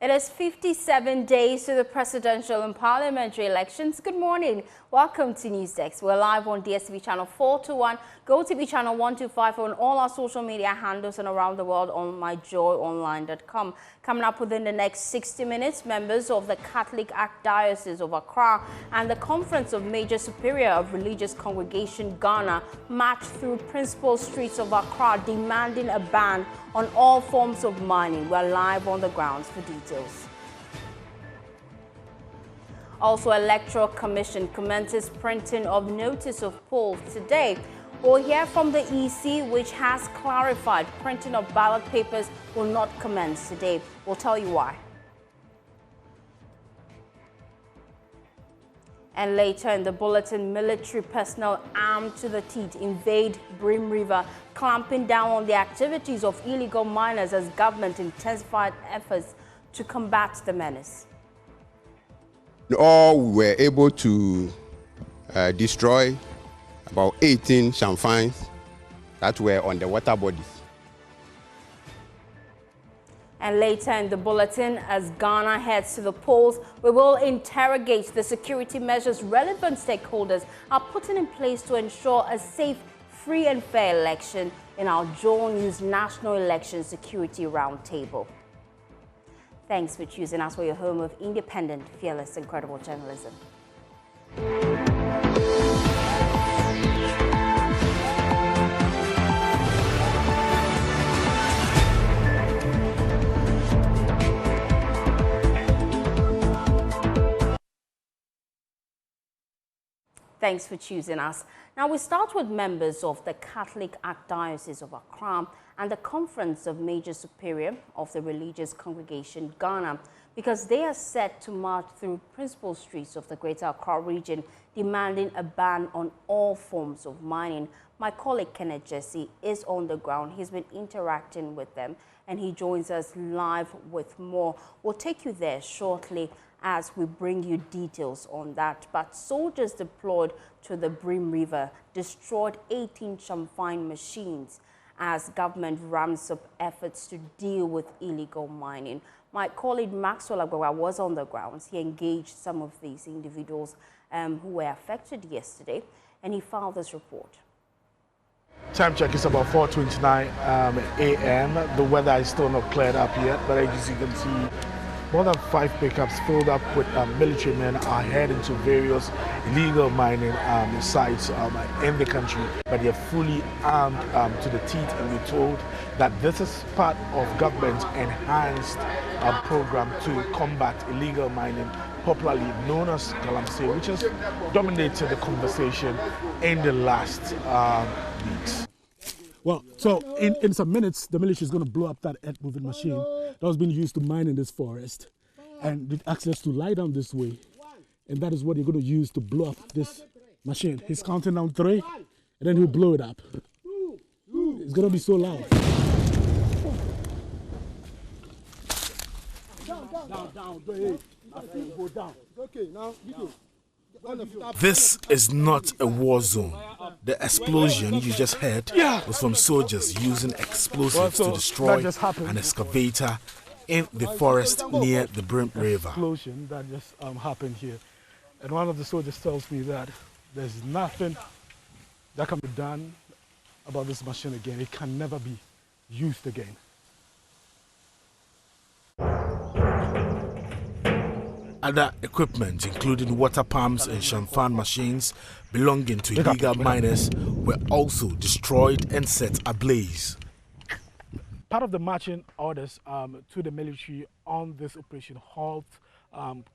It is 57 days to the presidential and parliamentary elections. Good morning. Welcome to NewsDesk. We're live on DSTV channel 421, GoTV channel 125 on all our social media handles and around the world on myjoyonline.com. Coming up within the next 60 minutes, members of the Catholic Archdiocese of Accra and the Conference of Major Superior of Religious Congregation Ghana marched through principal streets of Accra demanding a ban on all forms of mining. We're live on the grounds for details. Also, Electoral Commission commences printing of notice of polls today. We'll hear from the EC, which has clarified printing of ballot papers will not commence today. We'll tell you why. And later in the bulletin, military personnel armed to the teeth invade Brim River, clamping down on the activities of illegal miners as government intensified efforts to combat the menace. All were able to destroy about 18 champons that were on the water bodies. And later in the bulletin, as Ghana heads to the polls, we will interrogate the security measures relevant stakeholders are putting in place to ensure a safe, free and fair election in our Joy News National Election Security Roundtable. Thanks for choosing us for your home of independent, fearless and credible journalism. Thanks for choosing us. Now we start with members of the Catholic Archdiocese of Accra and the Conference of Major Superior of the Religious Congregation Ghana, because they are set to march through principal streets of the Greater Accra region, demanding a ban on all forms of mining. My colleague Kenneth Jesse is on the ground. He's been interacting with them and he joins us live with more. We'll take you there shortly as we bring you details on that. But soldiers deployed to the Brim River destroyed 18 champagne machines as government ramps up efforts to deal with illegal mining. My colleague Maxwell Agbawa was on the grounds. He engaged some of these individuals who were affected yesterday, and he filed this report. Time check is about 4:29 a.m. The weather is still not cleared up yet, but as you can see, more than 5 pickups filled up with military men are heading to various illegal mining sites in the country, but they're fully armed to the teeth, and we're told that this is part of government's enhanced program to combat illegal mining, popularly known as Galamsey, which has dominated the conversation in the last weeks. Well, so in some minutes, the military is going to blow up that earth-moving machine that was being used to mine in this forest, and with access to lie down this way. And that is what they're going to use to blow up this machine. He's counting down 3, and then he'll blow it up. It's going to be so loud. Down. Okay, now you do. This is not a war zone. The explosion you just heard was from soldiers using explosives to destroy an excavator in the forest near the Brim River. Explosion that just happened here. And one of the soldiers tells me that there's nothing that can be done about this machine again. It can never be used again. Other equipment, including water pumps and champagne machines belonging to illegal miners, were also destroyed and set ablaze. Part of the marching orders to the military on this Operation Halt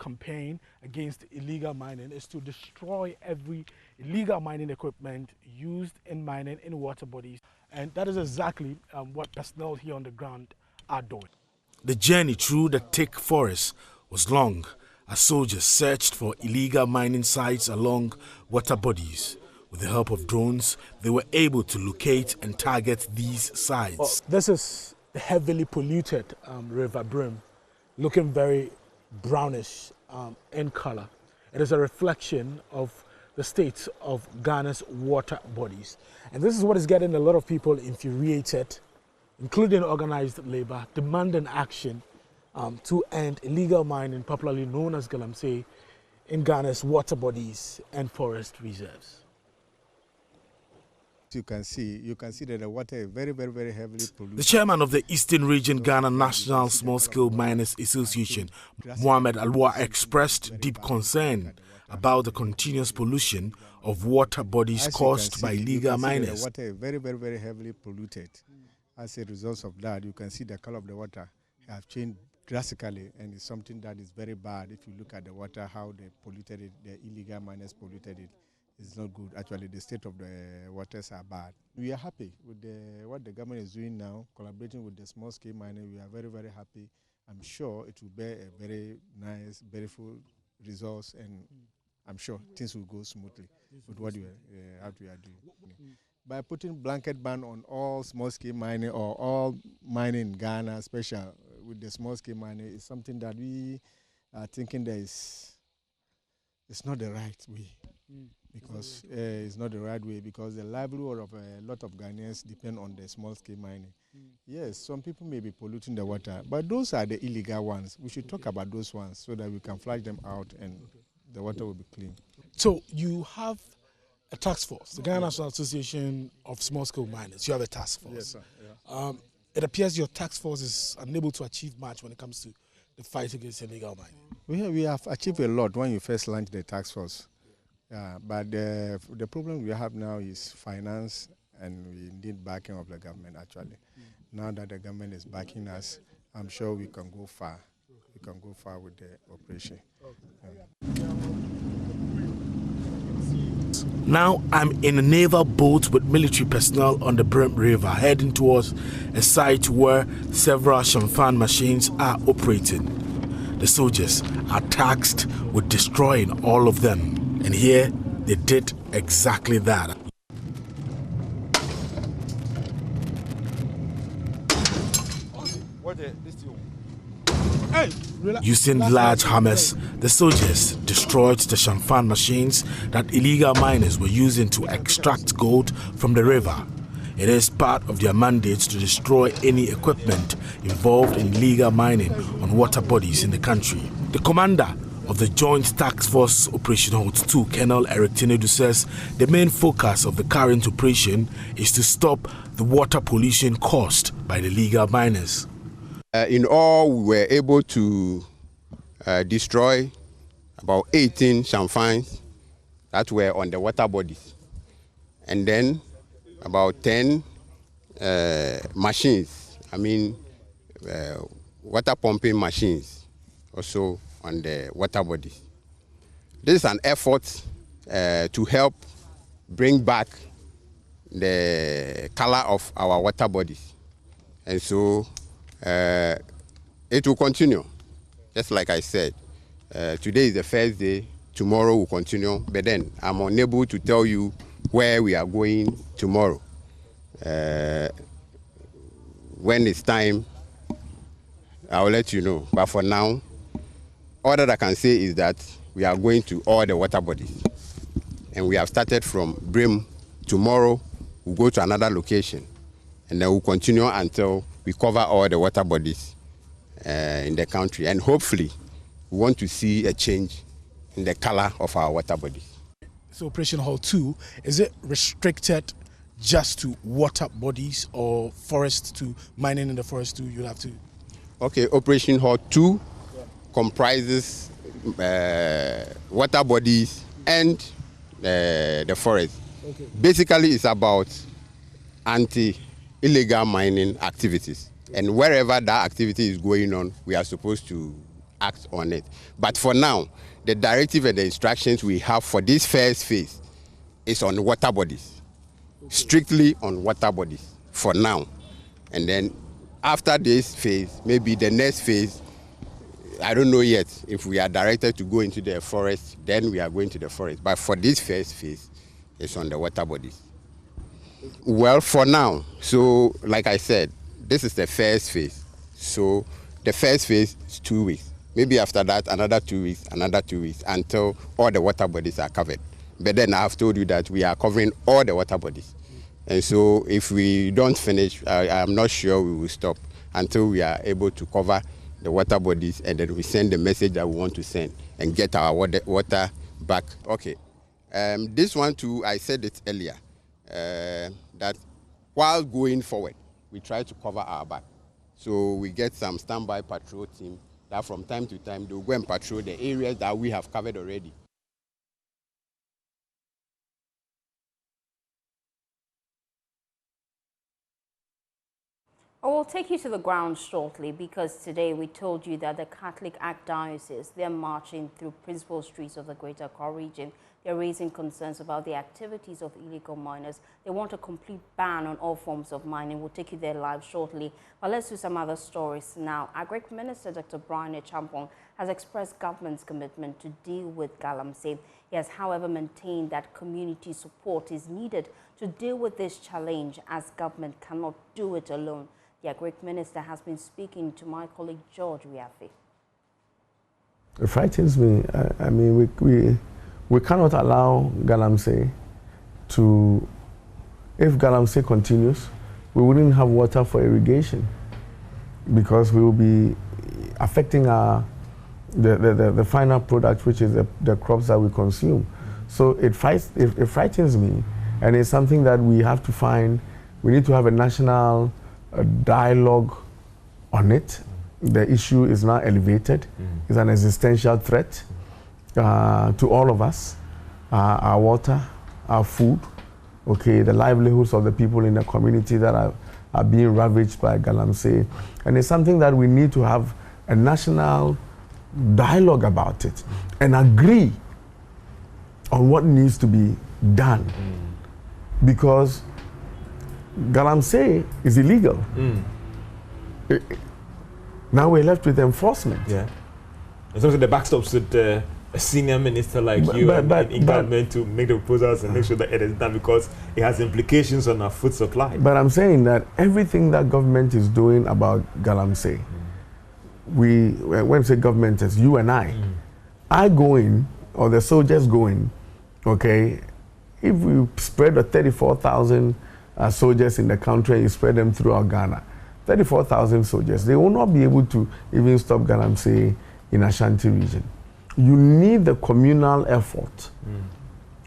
campaign against illegal mining is to destroy every illegal mining equipment used in mining in water bodies. And that is exactly what personnel here on the ground are doing. The journey through the thick forest was long, as soldiers searched for illegal mining sites along water bodies. With the help of drones, they were able to locate and target these sites. Well, this is the heavily polluted River Brim, looking very brownish in color. It is a reflection of the state of Ghana's water bodies. And this is what is getting a lot of people infuriated, including organized labor, demanding action to end illegal mining, popularly known as galamsey, in Ghana's water bodies and forest reserves. You can see that the water is very, very, very heavily polluted. The chairman of the Eastern Region Ghana National Small-Scale Miners Association, Mohamed Alwa, expressed deep concern about the continuous pollution of water bodies caused by illegal miners. The water is very, very, very heavily polluted. As a result of that, you can see the color of the water have changed drastically, and it's something that is very bad. If you look at the water, how they polluted it, the illegal miners polluted it, it's not good. Actually, the state of the waters are bad. We are happy with what the government is doing now, collaborating with the small-scale mining. We are very, very happy. I'm sure it will bear a very nice, beautiful results, and I'm sure things will go smoothly with what we are doing. By putting blanket ban on all small-scale mining or all mining in Ghana, especially with the small-scale mining, is something that we are thinking that it's not the right way. Because it's not the right way, because the livelihood of a lot of Ghanaians depend on the small-scale mining. Yes, some people may be polluting the water, but those are the illegal ones. We should talk about those ones so that we can flush them out and the water will be clean. So you have a task force, the Ghana National Association of Small-Scale Miners. You have a task force. Yes, sir. Yeah. It appears your task force is unable to achieve much when it comes to the fight against illegal mining. We have achieved a lot when you first launched the task force. But the problem we have now is finance, and we need backing of the government actually. Now that the government is backing us, I'm sure we can go far. We can go far with the operation. Now I'm in a naval boat with military personnel on the Brim River, heading towards a site where several Champon machines are operating. The soldiers are tasked with destroying all of them. And here, they did exactly that. Using large hammers, the soldiers destroyed the Champon machines that illegal miners were using to extract gold from the river. It is part of their mandate to destroy any equipment involved in illegal mining on water bodies in the country. The commander of the Joint Task Force Operation Halt 2, Colonel Eric Tinedu, says the main focus of the current operation is to stop the water pollution caused by the illegal miners. In all, we were able to destroy about 18 champons that were on the water bodies, and then about 10 machines, water pumping machines also on the water bodies. This is an effort to help bring back the color of our water bodies. And so it will continue. Just like I said, today is the first day, tomorrow will continue, but then I'm unable to tell you where we are going tomorrow. When it's time, I'll let you know. But for now, all that I can say is that we are going to all the water bodies. And we have started from Brim. Tomorrow, we'll go to another location. And then we'll continue until we cover all the water bodies in the country. And hopefully, we want to see a change in the color of our water bodies. So Operation Halt 2, is it restricted just to water bodies or forest to mining in the forest too? You'll have to. Okay, Operation Halt 2 comprises water bodies and the forest. Okay. Basically, it's about anti-illegal mining activities. And wherever that activity is going on, we are supposed to act on it. But for now, the directive and the instructions we have for this first phase is on water bodies. Okay. Strictly on water bodies for now. And then after this phase, maybe the next phase, I don't know yet. If we are directed to go into the forest, then we are going to the forest. But for this first phase, it's on the water bodies. Well, for now, so like I said, this is the first phase. So the first phase is 2 weeks. Maybe after that, another 2 weeks, until all the water bodies are covered. But then I have told you that we are covering all the water bodies. And so if we don't finish, I'm not sure we will stop until we are able to cover the water bodies, and then we send the message that we want to send and get our water back. Okay. This one too, I said it earlier, that while going forward, we try to cover our back. So we get some standby patrol team that from time to time, they'll go and patrol the areas that we have covered already. I will take you to the ground shortly, because today we told you that the Catholic Archdiocese, they're marching through principal streets of the Greater Accra region. They're raising concerns about the activities of illegal miners. They want a complete ban on all forms of mining. We'll take you there live shortly. But let's do some other stories now. Agric Minister Dr. Champon has expressed government's commitment to deal with galamsey. He has, however, maintained that community support is needed to deal with this challenge, as government cannot do it alone. The Agric Minister has been speaking to my colleague George Wiafe. It frightens me. I mean, we cannot allow galamsey to, if galamsey continues, we wouldn't have water for irrigation, because we will be affecting the final product, which is the crops that we consume. So it frightens me, and it's something that we have to find. We need to have a national dialogue on it. The issue is now elevated. It's an existential threat to all of us, our water, our food, okay, the livelihoods of the people in the community that are being ravaged by galamsey. And it's something that we need to have a national dialogue about it and agree on what needs to be done. Because galamsey is illegal. Now we're left with enforcement. Yeah. And so the backstops with a senior minister like you in government to make the proposals and make sure that it is done, because it has implications on our food supply. But I'm saying that everything that government is doing about galamsey, when we say government, is you and I go in, or the soldiers go in, okay, if we spread the 34,000 soldiers in the country and you spread them throughout Ghana, 34,000 soldiers, they will not be able to even stop galamsey in Ashanti region. You need the communal effort,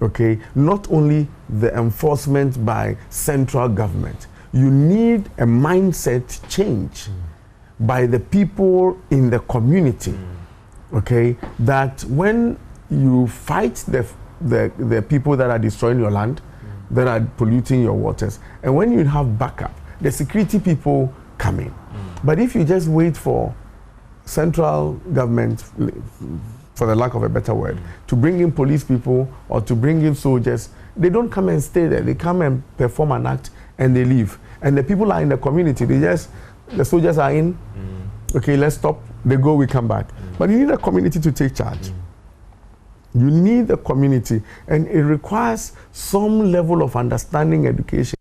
okay? Not only the enforcement by central government. You need a mindset change by the people in the community, okay? That when you fight the people that are destroying your land, that are polluting your waters, and when you have backup, the security people come in. But if you just wait for central government, for the lack of a better word, to bring in police people or to bring in soldiers, they don't come and stay there. They come and perform an act and they leave. And the people are in the community. The soldiers are in, okay, let's stop. They go, we come back. But you need a community to take charge. You need the community, and it requires some level of understanding, education.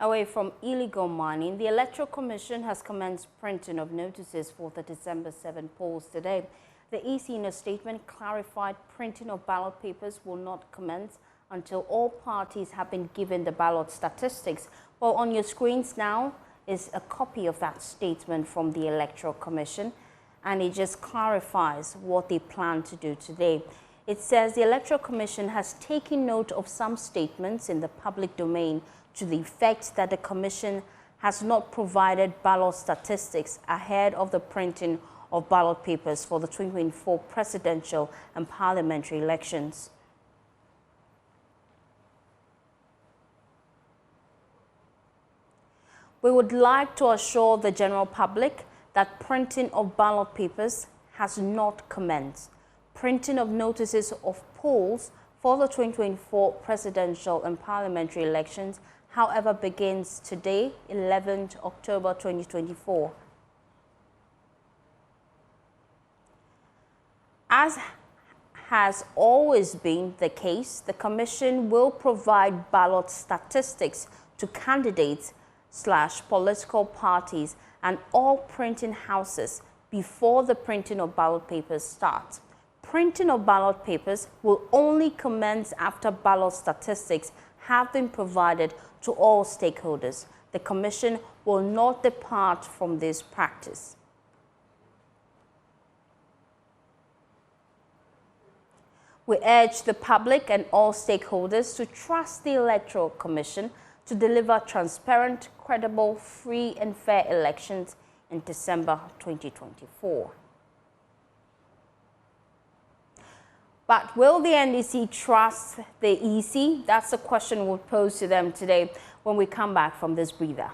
Away from illegal mining, the Electoral Commission has commenced printing of notices for the December 7 polls today. The EC, in a statement, clarified printing of ballot papers will not commence until all parties have been given the ballot statistics. Well, on your screens now is a copy of that statement from the Electoral Commission, and it just clarifies what they plan to do today. It says the Electoral Commission has taken note of some statements in the public domain to the effect that the Commission has not provided ballot statistics ahead of the printing of ballot papers for the 2024 presidential and parliamentary elections. We would like to assure the general public that printing of ballot papers has not commenced. Printing of notices of polls for the 2024 presidential and parliamentary elections, however, begins today, 11th October 2024. As has always been the case, the Commission will provide ballot statistics to candidates political parties and all printing houses before the printing of ballot papers starts. Printing of ballot papers will only commence after ballot statistics have been provided to all stakeholders. The Commission will not depart from this practice. We urge the public and all stakeholders to trust the Electoral Commission to deliver transparent, credible, free and fair elections in December 2024. But will the NDC trust the EC? That's the question we'll pose to them today when we come back from this breather.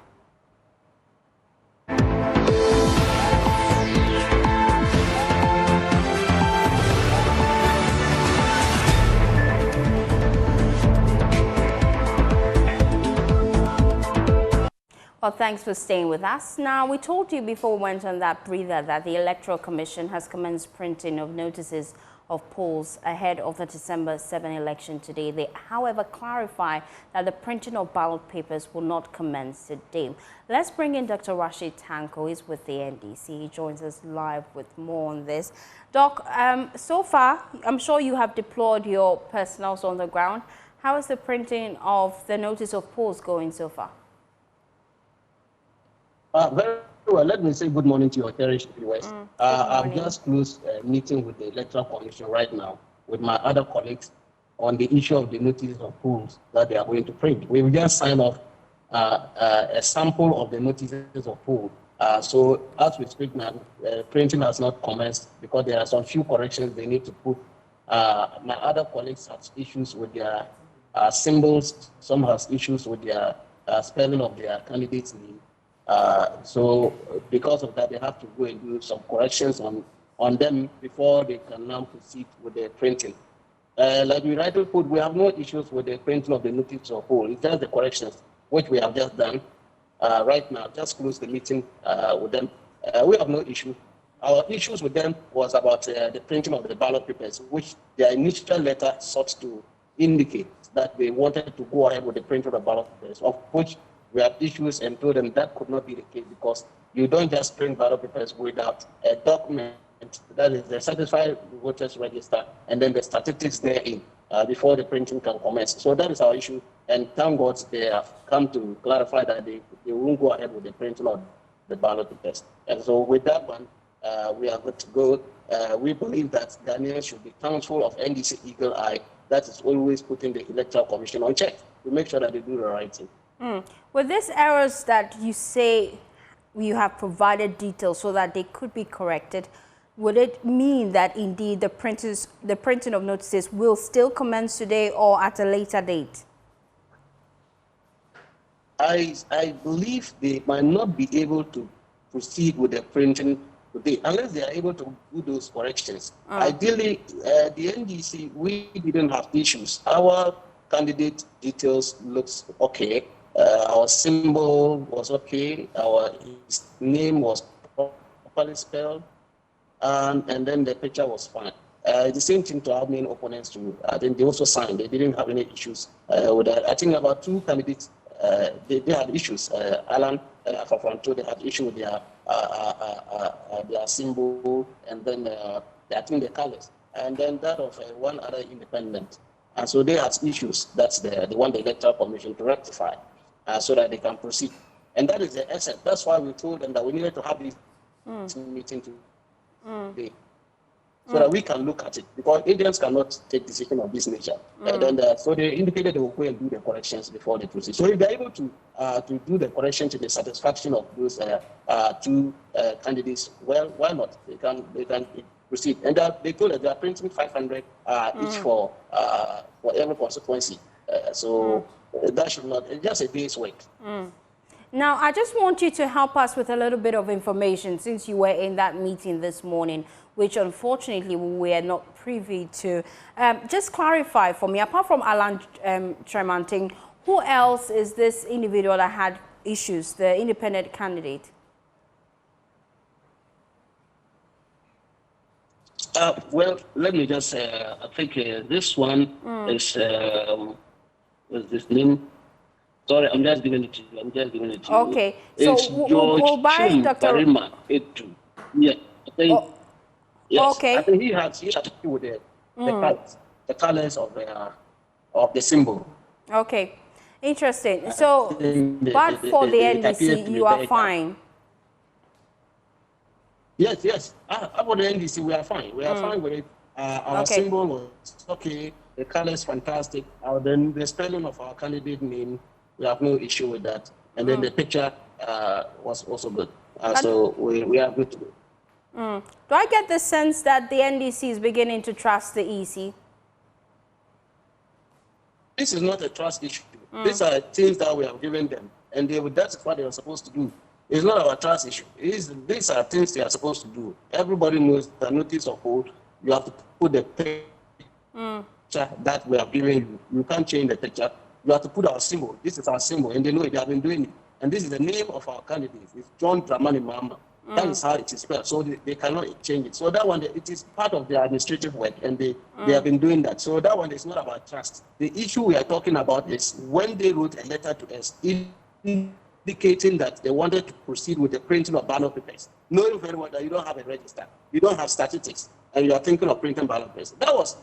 Well, thanks for staying with us. Now, we told you before we went on that breather that the Electoral Commission has commenced printing of notices of polls ahead of the December 7 election today. They, however, clarify that the printing of ballot papers will not commence today. Let's bring in Dr. Rashid Tanko. He's with the NDC. He joins us live with more on this. Doc, so far, I'm sure you have deployed your personnel on the ground. How is the printing of the notice of polls going so far? Very well. Let me say good morning to your cherished viewers. I've just closed a meeting with the Electoral Commission right now with my other colleagues on the issue of the notice of polls that they are going to print. We've just signed off a sample of the notices of polls. So as we speak now, printing has not commenced because there are some few corrections they need to put. My other colleagues have issues with their symbols. Some has issues with their spelling of their candidates' name. So because of that, they have to go and do some corrections on them before they can now proceed with the printing. Like we rightly put, we have no issues with the printing of the notice of poll. It's just the corrections, which we have just done right now. Just close the meeting with them. We have no issue. Our issues with them was about the printing of the ballot papers, which their initial letter sought to indicate that they wanted to go ahead with the printing of the ballot papers, of which we have issues and told them that could not be the case because you don't just print ballot papers without a document that is the certified voters register and then the statistics therein before the printing can commence. So that is our issue. And thank God they have come to clarify that they won't go ahead with the printing of the ballot papers. And so with that one, we are good to go. We believe that Ghanaians should be thankful of NDC Eagle Eye that is always putting the Electoral Commission on check to make sure that they do the right thing. With these errors that you say you have provided details so that they could be corrected, would it mean that indeed the printing of notices will still commence today or at a later date? I believe they might not be able to proceed with the printing today unless they are able to do those corrections. Ideally, the NDC, we didn't have issues. Our candidate details looks okay. Our symbol was okay. Our name was properly spelled, and then the picture was fine. The same thing to our main opponents too. Then they also signed. They didn't have any issues with that. I think about two candidates they had issues. Alan Fafanto, they had issue with their symbol, and then I think the colors, and then that of one other independent. And so they had issues. That's the one the Electoral Commission to rectify. So that they can proceed. And that is the essence. That's why we told them that we needed to have this meeting today. So that we can look at it. Because agents cannot take decision of this nature. So they indicated they will go and do the corrections before they proceed. So if they're able to do the correction to the satisfaction of those two candidates, well, why not? They can proceed. And they told us they are printing 500 each for every constituency. That should not, it's just a day's work. Now, I just want you to help us with a little bit of information since you were in that meeting this morning, which unfortunately we are not privy to. Just clarify for me, apart from Alan Tremanting, who else is this individual that had issues, the independent candidate? Well, let me just say, I think this one is, what's his name? Sorry, I'm just giving it to you. I'm just giving it to you. Okay, It's so we'll buy Dr. Barima, Etu. Yeah, I think, yes, okay. I think he has to do with the colors of the symbol. Okay, interesting. So, but for the NDC, you are fine. Yes. About the NDC, we are fine. We are fine with it. Our symbol was okay. The color is fantastic. Then the spelling of our candidate name, we have no issue with that. And then the picture was also good. So we are good to go. Do I get the sense that the NDC is beginning to trust the EC? This is not a trust issue. These are things that we have given them, and that's what they are supposed to do. It's not our trust issue. These are things they are supposed to do. Everybody knows the notice of vote. You have to put the picture that we have given you. You can't change the picture. You have to put our symbol. This is our symbol, and they know it. They have been doing it. And this is the name of our candidate. It's John Dramani Mahama. That is how it is spelled. So they cannot change it. So that one, it is part of their administrative work, and they have been doing that. So that one is not about trust. The issue we are talking about is when they wrote a letter to us indicating that they wanted to proceed with the printing of ballot papers, knowing very well that you don't have a register, you don't have statistics, and you are thinking of printing ballot papers. That was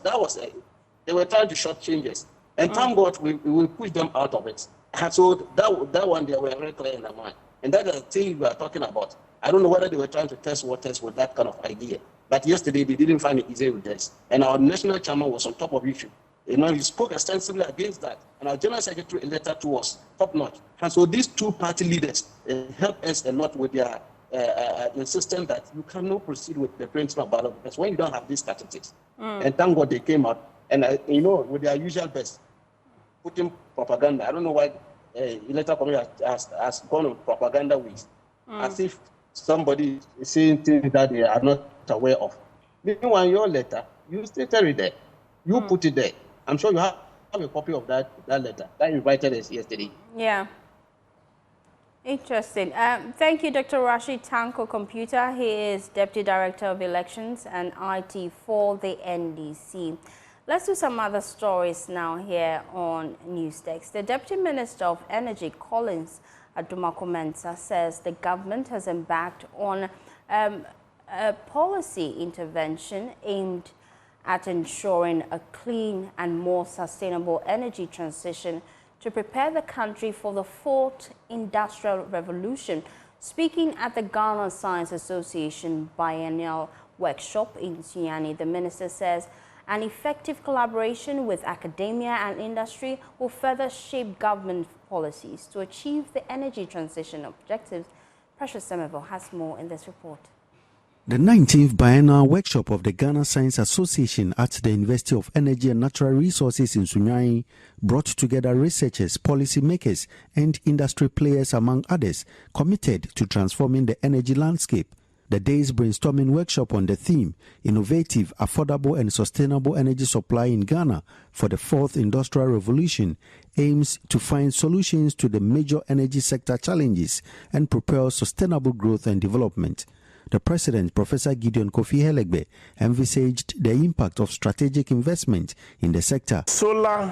they were trying to shortchange us. And thank God we pushed them out of it. And so that one, they were very clear in their mind. And that is the thing we are talking about. I don't know whether they were trying to test waters with that kind of idea. But yesterday, they didn't find it easy with this. And our national chairman was on top of the issue. He spoke extensively against that. And our general secretary, a letter to us, top-notch. And so these two party leaders help us a lot with their insistence that you cannot proceed with the printing of ballot papers when you don't have these statistics. And thank God they came out. And, with their usual best, putting propaganda. I don't know why electoral commission has gone on propaganda ways, as if somebody is saying things that they are not aware of. Meanwhile, your letter, you stated it there. You put it there. I'm sure you have a copy of that letter that invited us yesterday. Yeah. Interesting. Thank you, Dr. Rashid Tanko Computer. He is Deputy Director of Elections and IT for the NDC. Let's do some other stories now here on Newstext. The Deputy Minister of Energy, Collins Adumakomensa, says the government has embarked on a policy intervention aimed at ensuring a clean and more sustainable energy transition to prepare the country for the fourth industrial revolution. Speaking at the Ghana Science Association Biennial Workshop in Sunyani, the minister says an effective collaboration with academia and industry will further shape government policies to achieve the energy transition objectives. Precious Semevo has more in this report. The 19th Biennial Workshop of the Ghana Science Association at the University of Energy and Natural Resources in Sunyani brought together researchers, policymakers, and industry players, among others, committed to transforming the energy landscape. The day's brainstorming workshop on the theme, Innovative, Affordable and Sustainable Energy Supply in Ghana for the Fourth Industrial Revolution, aims to find solutions to the major energy sector challenges and propel sustainable growth and development. The President, Professor Gideon Kofi Helegbe, envisaged the impact of strategic investment in the sector. Solar,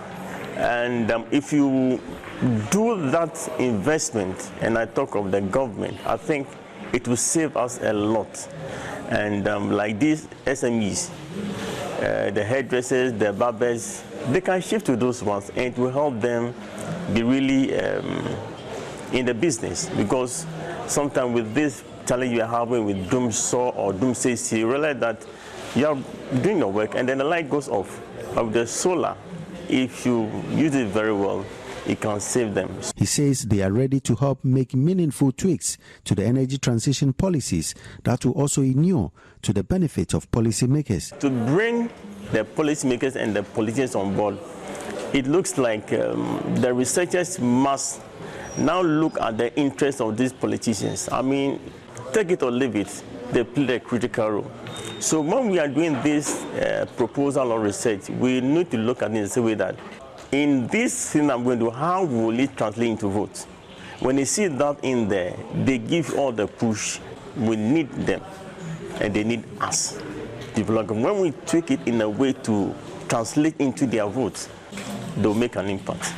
and if you do that investment, and I talk of the government, I think it will save us a lot. And like these SMEs, the hairdressers, the barbers, they can shift to those ones, and it will help them be really in the business, because sometimes with this challenge you are having with doom saw or doom says, you realize that you are doing your work and then the light goes off. But with the solar, if you use it very well, it can save them. He says they are ready to help make meaningful tweaks to the energy transition policies that will also inure to the benefit of policymakers. To bring the policymakers and the politicians on board, it looks like the researchers must now look at the interests of these politicians. I mean, take it or leave it, they play a critical role. So when we are doing this proposal or research, we need to look at it in such a way that in this thing I'm going to do, how will it translate into votes? When they see that in there, they give all the push. We need them, and they need us. When we tweak it in a way to translate into their votes, they'll make an impact.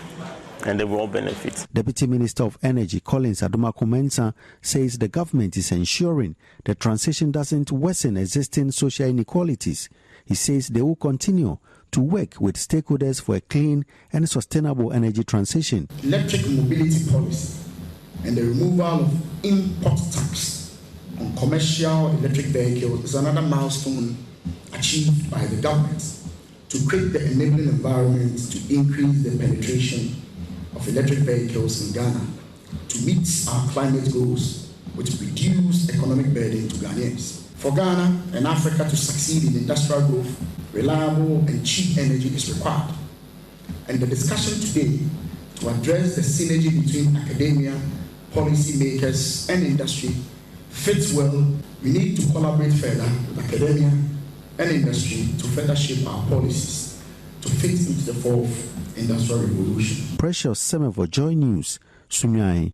and they will all benefit. Deputy Minister of Energy Collins Adoma-Mensah says the government is ensuring the transition doesn't worsen existing social inequalities. He says they will continue to work with stakeholders for a clean and sustainable energy transition. Electric mobility policy and the removal of import tax on commercial electric vehicles is another milestone achieved by the government to create the enabling environment to increase the penetration of electric vehicles in Ghana to meet our climate goals with reduced economic burden to Ghanaians. For Ghana and Africa to succeed in industrial growth, reliable and cheap energy is required. And the discussion today to address the synergy between academia, policymakers, and industry fits well. We need to collaborate further with academia and industry to further shape our policies to fit into the fourth industrial revolution. Precious Semevo, Joy News, Sunyai.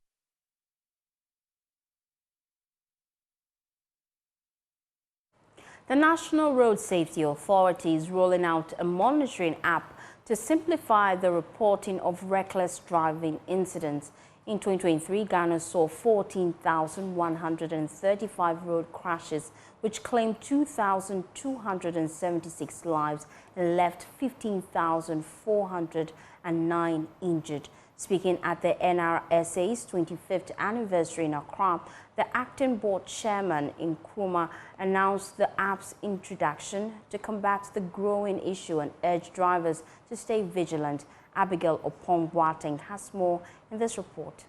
The National Road Safety Authority is rolling out a monitoring app to simplify the reporting of reckless driving incidents. In 2023, Ghana saw 14,135 road crashes, which claimed 2,276 lives and left 15,409 injured. Speaking at the NRSA's 25th anniversary in Accra, the acting board chairman in Nkrumah announced the app's introduction to combat the growing issue and urged drivers to stay vigilant. Abigail Opon-Boateng has more in this report.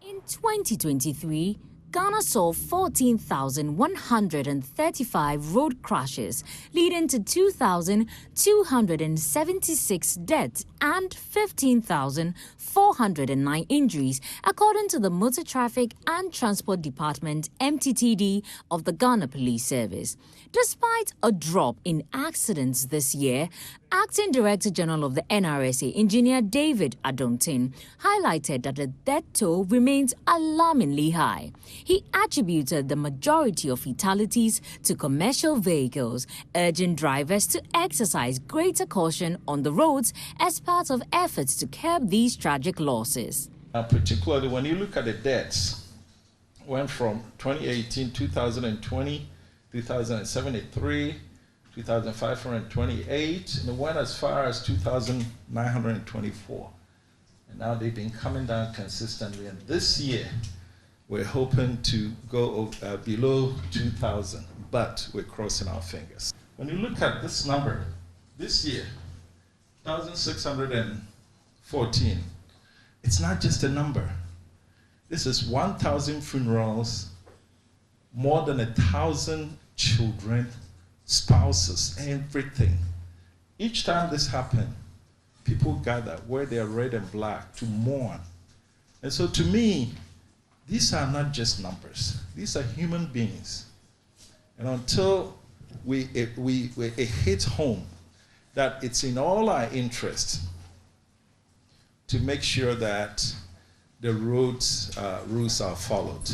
In 2023, Ghana saw 14,135 road crashes, leading to 2,276 deaths and 15,409 injuries, according to the Motor Traffic and Transport Department (MTTD) of the Ghana Police Service. Despite a drop in accidents this year, Acting Director General of the NRSA, Engineer David Adontin, highlighted that the death toll remains alarmingly high. He attributed the majority of fatalities to commercial vehicles, urging drivers to exercise greater caution on the roads as part of efforts to curb these tragic losses. Particularly when you look at the deaths, went from 2018, 2020, 2073, 2,528, and it went as far as 2,924. And now they've been coming down consistently. And this year, we're hoping to go below 2,000, but we're crossing our fingers. When you look at this number, this year, 1,614, it's not just a number. This is 1,000 funerals, more than 1,000 children, spouses, everything. Each time this happened, people gather, wear their red and black to mourn. And so to me, these are not just numbers. These are human beings. And until it hits home that it's in all our interest to make sure that the roads rules are followed.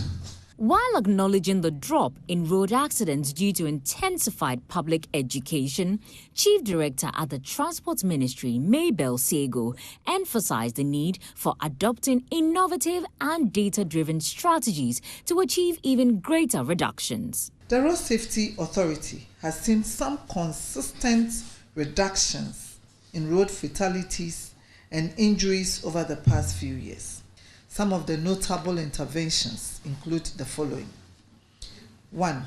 While acknowledging the drop in road accidents due to intensified public education, Chief Director at the Transport Ministry, Maybell Sego, emphasized the need for adopting innovative and data-driven strategies to achieve even greater reductions. The Road Safety Authority has seen some consistent reductions in road fatalities and injuries over the past few years. Some of the notable interventions include the following. 1.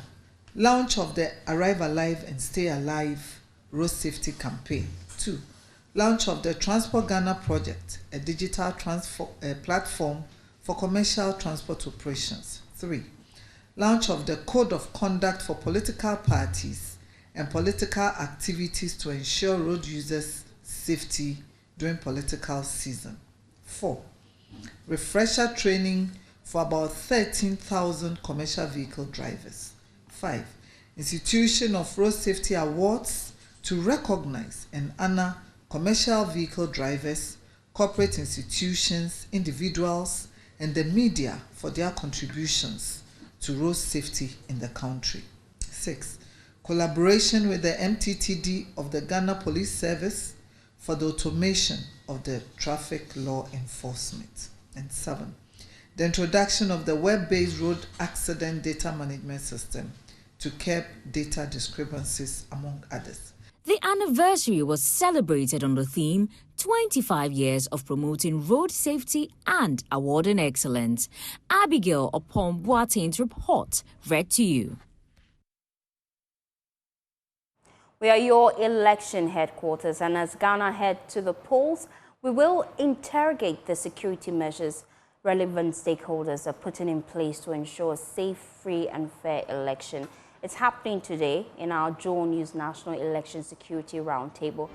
Launch of the Arrive Alive and Stay Alive Road Safety Campaign. 2. Launch of the Transport Ghana Project, a digital platform for commercial transport operations. 3. Launch of the Code of Conduct for political parties and political activities to ensure road users' safety during political season. 4. Refresher training for about 13,000 commercial vehicle drivers. 5. Institution of road safety awards to recognize and honor commercial vehicle drivers, corporate institutions, individuals, and the media for their contributions to road safety in the country. 6. Collaboration with the MTTD of the Ghana Police Service for the automation of the traffic law enforcement. And 7, the introduction of the web-based road accident data management system to curb data discrepancies, among others. The anniversary was celebrated on the theme 25 years of promoting road safety and awarding excellence. Abigail Opon Boateng's report read to you. We are your election headquarters, and as Ghana head to the polls, we will interrogate the security measures relevant stakeholders are putting in place to ensure a safe, free and fair election. It's happening today in our Joe News National Election Security Roundtable.